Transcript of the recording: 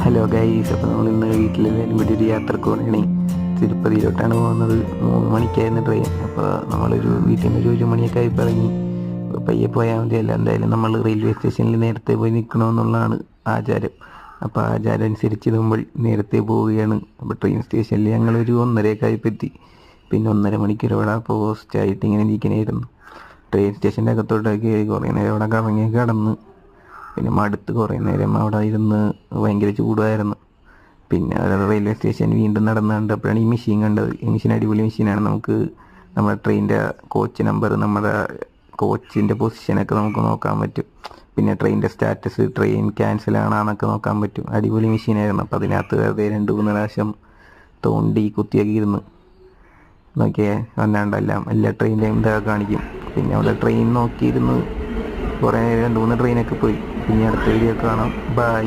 Hello guys, അപ്പോൾ നമ്മൾ ഇന്ന് വീട്ടിലെല്ലാവരും കൂടി ഒരു യാത്രക്ക് പോകണേ. തിരുപ്പതിയിലോട്ടാണ് പോകുന്നത്. 3 മണിക്കായിരുന്നു ട്രെയിൻ. അപ്പോൾ നമ്മളൊരു വീട്ടിൽ നിന്ന് ഒരു 1 മണിയൊക്കെ ആയി ഇറങ്ങി. പയ്യെ പോയാൽ മതിയല്ല. എന്തായാലും നമ്മൾ റെയിൽവേ സ്റ്റേഷനിൽ നേരത്തെ പോയി നിൽക്കണമെന്നുള്ളതാണ് ആചാരം. അപ്പോൾ ആചാരം അനുസരിച്ച് നമ്മൾ നേരത്തെ പോവുകയാണ്. അപ്പോൾ ട്രെയിൻ സ്റ്റേഷനിൽ ഞങ്ങളൊരു 1:30 എത്തി. പിന്നെ 1.5 മണിക്കൂർ അവിടെ പോസ്റ്റായിട്ട് ഇങ്ങനെ ഇരിക്കണമായിരുന്നു. ട്രെയിൻ സ്റ്റേഷൻ്റെ അകത്തോട്ടൊക്കെ കുറേ നേരം അവിടെ കറങ്ങി കിടന്ന് പിന്നെ മടുത്ത് കുറേ നേരം അവിടെ ഇരുന്ന് ഭയങ്കര ചൂടായിരുന്നു. പിന്നെ റെയിൽവേ സ്റ്റേഷൻ വീണ്ടും നടന്ന് കണ്ടപ്പോഴാണ് ഈ മെഷീൻ കണ്ടത്. ഈ മെഷീൻ അടിപൊളി മെഷീനാണ്. നമുക്ക് നമ്മുടെ ട്രെയിനിൻ്റെ കോച്ച് നമ്പർ, നമ്മുടെ കോച്ചിൻ്റെ പൊസിഷനൊക്കെ നമുക്ക് നോക്കാൻ പറ്റും. പിന്നെ ട്രെയിനിൻ്റെ സ്റ്റാറ്റസ്, ട്രെയിൻ ക്യാൻസൽ ആണെന്നൊക്കെ നോക്കാൻ പറ്റും. അടിപൊളി മെഷീനായിരുന്നു. അപ്പോൾ അതിനകത്ത് വെറുതെ 2-3 പ്രാവശ്യം തോണ്ടി കുത്തിയൊക്കെ ഇരുന്ന് നോക്കിയേ വന്നാണ്ടെല്ലാം എല്ലാ ട്രെയിനിൻ്റെയും ഇതൊക്കെ കാണിക്കും. പിന്നെ അവിടെ ട്രെയിൻ നോക്കിയിരുന്ന് കുറേ 2-3 ട്രെയിനൊക്കെ പോയി. പിന്നെ അടുത്ത വീഡിയോ കാണാം. ബൈ.